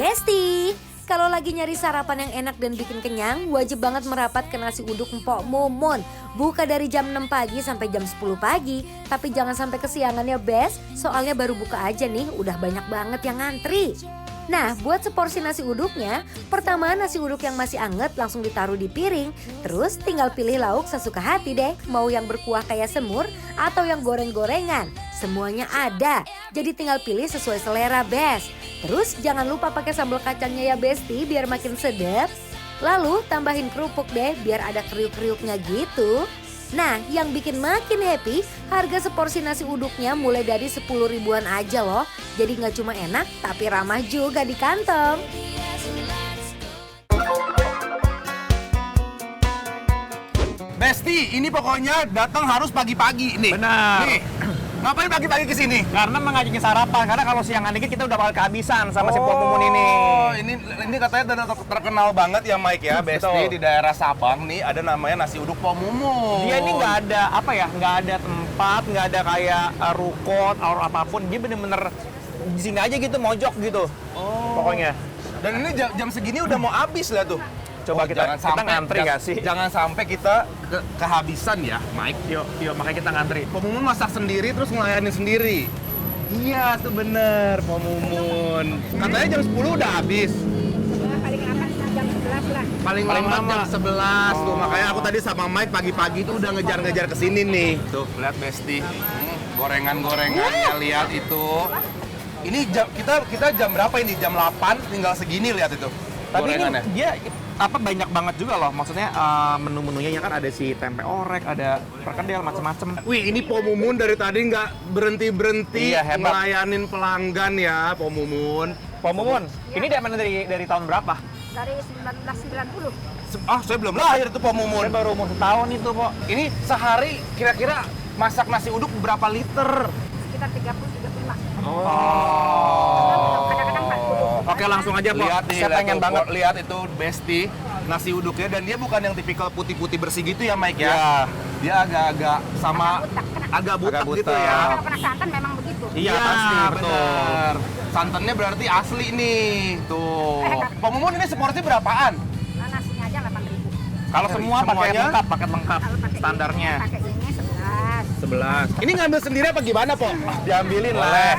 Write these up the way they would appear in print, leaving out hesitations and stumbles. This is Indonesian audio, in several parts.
Besti, kalau lagi nyari sarapan yang enak dan bikin kenyang, wajib banget merapat ke nasi uduk Mpok Mumun. Buka dari jam 6 pagi sampai jam 10 pagi. Tapi jangan sampai kesiangan ya Bes, soalnya baru buka aja nih udah banyak banget yang ngantri. Nah, buat seporsi nasi uduknya, pertama nasi uduk yang masih anget langsung ditaruh di piring. Terus tinggal pilih lauk sesuka hati deh, mau yang berkuah kayak semur atau yang goreng-gorengan. Semuanya ada, jadi tinggal pilih sesuai selera Bes. Terus jangan lupa pakai sambal kacangnya ya Besti biar makin sedap. Lalu tambahin kerupuk deh biar ada kriuk-kriuknya gitu. Nah, yang bikin makin happy, harga seporsi nasi uduknya mulai dari 10 ribuan aja loh. Jadi nggak cuma enak, tapi ramah juga di kantong. Besti, ini pokoknya datang harus pagi-pagi nih. Benar. Nih, ngapain pagi-pagi ke sini? Karena mengajaknya sarapan, karena kalau siangan dikit kita udah bakal kehabisan sama si Mpok Mumun ini. Oh, ini katanya terkenal banget ya Mike ya, Besti. Betul. Di daerah Sabang nih ada namanya nasi uduk Mpok Mumun. Dia ini nggak ada nggak ada tempat, nggak ada kayak ruko atau apapun. Dia bener-bener di sini aja gitu, mojok gitu. Pokoknya. Dan ini jam segini udah mau habis lah tuh. Coba kita ngantri nggak sih? Jangan sampai kita kehabisan ya, Mike. Yuk, makanya kita ngantri. Mpok Mumun masak sendiri terus ngelayanin sendiri. Iya tuh bener, Mpok Mumun. Katanya jam 10 udah habis. Paling lambat jam 11 lah. Paling lama jam 11 tuh. Makanya aku tadi sama Mike pagi-pagi tuh udah ngejar-ngejar ke sini nih. Tuh, lihat Besti. Gorengan-gorengannya lihat itu. Ini kita jam berapa ini? Jam 8 tinggal segini lihat itu. Tapi ini Gorengannya. dia banyak banget juga loh. Maksudnya menu-menunya kan ada si tempe orek, ada perkedel, macem-macem. Wih, ini Mpok Mumun dari tadi nggak berhenti-berhenti Iya, hebat. ngelayanin pelanggan ya, Mpok Mumun. Mpok Mumun, ini dari tahun berapa? Dari 1990. Saya belum lahir tuh Mpok Mumun. Saya baru umur setahun itu, Pok. Ini sehari kira-kira masak nasi uduk berapa liter? Sekitar 30-35. Oh. Kadang-kadang 40. Oke, langsung aja, Pok. Lihat nih, Saya pengen tuh, banget. Pok. Lihat itu Besti nasi uduknya dan dia bukan yang tipikal putih-putih bersih gitu ya Mike ya. Iya. Dia agak-agak sama agak butek Agak gitu butek. ya. Kalau pernah santan memang begitu. Iya, pasti, betul. bener. Santannya berarti asli nih. Tuh. Pak Mumun ini seporsi berapaan? Nah, nasinya aja 8.000. Kalau semua pakai Semuanya? lengkap, paket lengkap Kalau pakai standarnya. ini, pakai ini 11. 11. Ini ngambil sendiri apa gimana, Po? Diambilin Boleh. lah.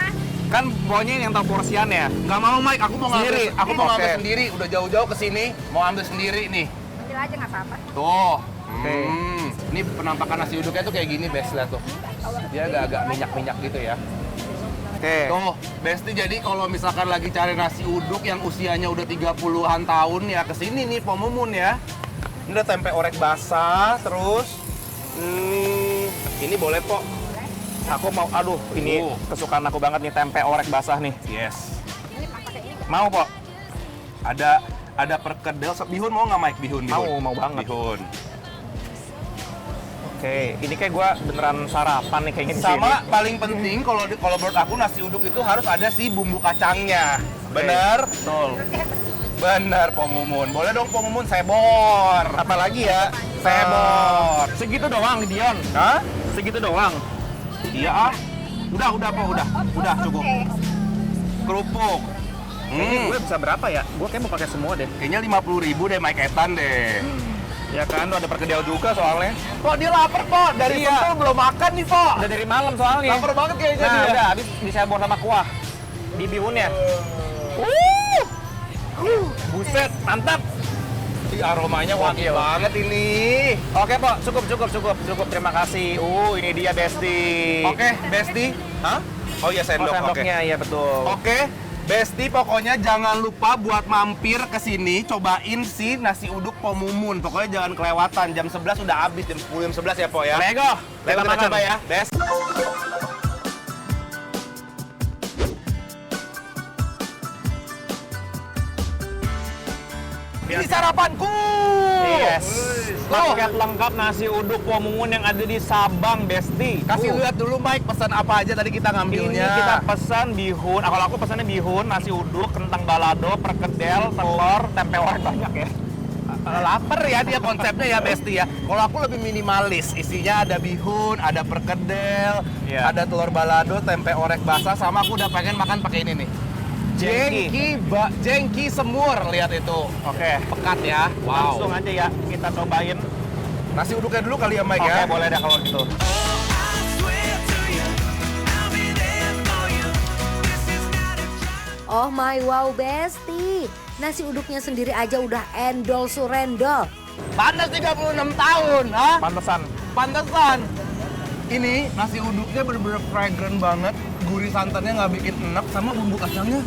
Kan pokoknya yang tahu porsiannya. Nggak mau Mike, aku mau ngambil Sendiri? Aku mau ngambil Oke. sendiri. Udah jauh-jauh ke sini, mau ambil sendiri nih. Ambil aja nggak apa-apa. Tuh. Oke. Ini penampakan nasi uduknya tuh kayak gini, Bes, lihat tuh. Dia agak minyak-minyak gitu ya. Oke. Tuh, Besti, jadi kalau misalkan lagi cari nasi uduk yang usianya udah 30-an tahun ya kesini nih Mpok Mumun ya. Ini udah tempe orek basah, terus ini boleh Pok. Aku mau, aduh, ini kesukaan aku banget nih tempe orek basah nih. Yes. Ini pakai ini. Mau, Pok? Ada perkedel, bihun mau nggak Mike? Bihun. Mau banget. Bihun. Oke, ini kayak gua beneran sarapan nih kayaknya di Sama sini. paling penting kalau menurut aku nasi uduk itu harus ada si bumbu kacangnya. Bener? Betul. Bener, Pok Mumun. Boleh dong Pok Mumun sebor. Apalagi ya? Sebor. Segitu doang, Dion. Hah? Segitu doang. Iya ah. Udah Pok, udah cukup. Kerupuk. Ini gue bisa berapa ya? Gue kayak mau pakai semua deh. Kayaknya 50.000 deh Mike Etan deh. Ya kan, tuh ada perkedel juga soalnya. Pok, dia lapar Pok. Dari Iya. Sentul belum makan nih Pok. Udah dari malam soalnya. Lapar banget kayaknya Nah, dia. udah habis disebor sama kuah. Di bihunnya. Buset, mantap. Ih, aromanya wangi banget ini. Oke, Pok, cukup. Terima kasih. Ini dia Besti. Oke, Besti. Hah? Oh iya Oh, sendok. Oke. sendoknya, iya betul. Oke, Besti pokoknya jangan lupa buat mampir ke sini cobain si nasi uduk Pok Mumun. Pokoknya jangan kelewatan. Jam 11 udah habis, jam 10, jam 11 ya, Po ya. Lego, Kita makan. coba ya. Bes. Ini sarapanku. Yes. Tuh. Paket lengkap nasi uduk Pok Mumun yang ada di Sabang, Besti. Kasih lihat dulu Mike pesan apa aja tadi kita Ini ngambilnya. kita pesan bihun. Kalau aku pesannya bihun, nasi uduk, kentang balado, perkedel, telur, tempe orek banyak ya. Lapar ya dia konsepnya ya Besti ya. Kalau aku lebih minimalis, isinya ada bihun, ada perkedel, Iya. ada telur balado, tempe orek basah, sama aku udah pengen makan pakai ini nih. Jengki semur, lihat itu. Oke. Pekat ya. Langsung Wow. aja ya kita cobain. Nasi uduknya dulu kali ya, Mike Oke, ya. boleh dah kalau gitu. Oh my wow Besti, nasi uduknya sendiri aja udah endol surendol. Panas 36 tahun, ah. Pantesan. Pantesan. Ini nasi uduknya bener-bener fragrant banget. Gurih santannya nggak bikin enak sama bumbu kacangnya.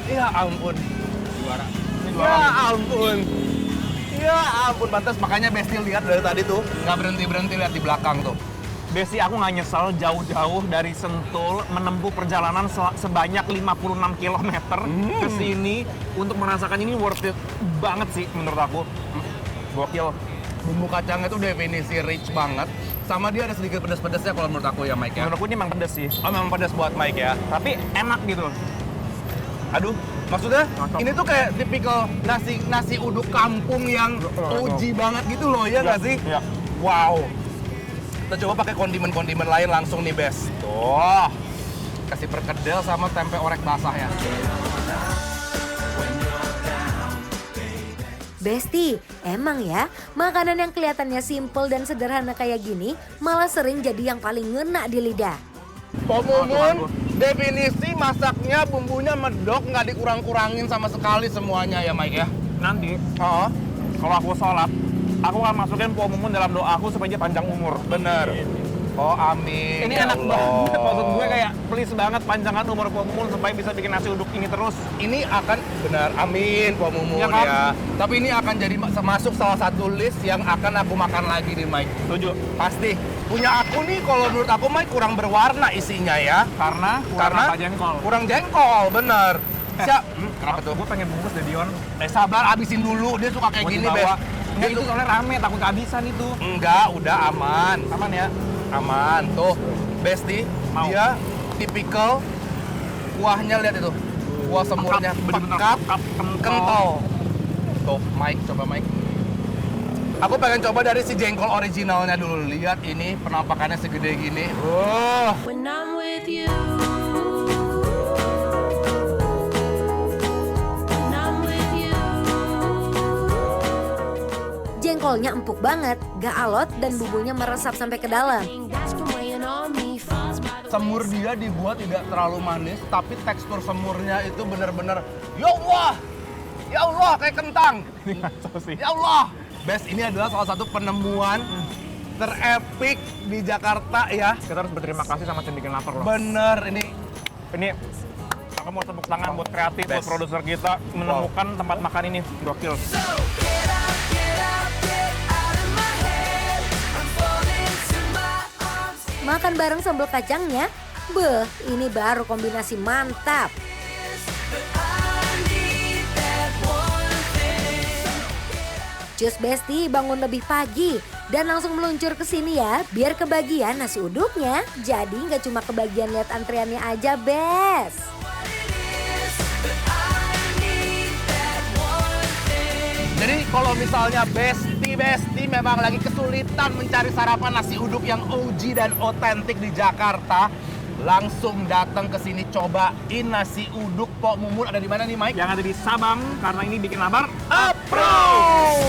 Ya ampun. Juara. Ini Ya juara. ampun. Ya ampun, pantas makanya Besti lihat dari tadi tuh nggak berhenti-berhenti lihat di belakang tuh. Besti, aku nggak nyesal jauh-jauh dari Sentul menempuh perjalanan sebanyak 56 km ke sini untuk merasakan ini worth it banget sih menurut aku. Gokil. Bumbu kacangnya tuh definisi rich banget. Sama dia ada sedikit pedas-pedasnya kalau menurut aku ya, Mike ya. Menurut aku ini emang pedes sih. Oh, memang pedas buat Mike ya. Tapi enak gitu. Aduh, maksudnya Mantap. ini tuh kayak tipikal nasi uduk kampung yang OG banget gitu loh, ya nggak sih? Iya. Wow. Kita coba pakai kondimen-kondimen lain langsung nih, Bes. Tuh. Kasih perkedel sama tempe orek basah ya. Besti, emang ya, makanan yang kelihatannya simple dan sederhana kayak gini malah sering jadi yang paling ngena di lidah. Pomumun, definisi masaknya bumbunya medok, nggak dikurang-kurangin sama sekali semuanya ya, Mike ya. Nanti Oh, kalau aku sholat, aku akan masukin Po Mumun dalam doa aku supaya dia panjang umur. bener. Oh, amin. Ini ya enak Allah. banget, maksud gue kayak please banget panjangkan umur Po Mumun supaya bisa bikin nasi uduk ini terus. Ini akan benar, amin Pomumun Ya kan? ya. Tapi ini akan jadi masuk salah satu list yang akan aku makan lagi nih, Mike. Setuju. Pasti. Punya aku nih kalau menurut aku Mike kurang berwarna isinya ya. Karena Karena apa jengkol. kurang jengkol, bener. Siap. Kenapa tuh? Gue pengen bungkus deh Dion. Sabar, abisin dulu. Dia suka kayak Mau gini, dibawa. Bes. Enggak, itu soalnya rame, takut kehabisan itu. Enggak, udah aman. Aman ya? Aman. Tuh, Besti, Mau. dia tipikal kuahnya lihat itu. Kuah semurnya Bener-bener pekat, pekat, kental. Tuh, Mike, coba Mike. Aku pengen coba dari si jengkol originalnya dulu. Lihat ini penampakannya segede gini. Oh, When I'm with you, when I'm with you, Jengkolnya empuk banget, gak alot dan bumbunya meresap sampai ke dalam. that's been weighing on me. Falls by the semur dia dibuat tidak terlalu manis, tapi tekstur semurnya itu benar-benar ya Allah kayak kentang. Ini ngaco sih. Ya Allah, Bes, ini adalah salah satu penemuan terepik di Jakarta ya. Kita harus berterima kasih sama Cendikin Lapar loh. Bener, Ini aku mau tepuk tangan buat kreatif, buat Best. produser kita menemukan tempat makan ini. Gokil. Makan bareng sambal kacangnya, beh, ini baru kombinasi mantap. Cus Besti bangun lebih pagi dan langsung meluncur ke sini ya, biar kebagian nasi uduknya. Jadi nggak cuma kebagian lihat antriannya aja, Bes. Jadi kalau misalnya Besti memang lagi kesulitan mencari sarapan nasi uduk yang OG dan otentik di Jakarta, langsung datang ke sini cobain nasi uduk Pok Mumun. Ada di mana nih, Mike? Yang ada di Sabang, karena ini bikin lapar. Approve!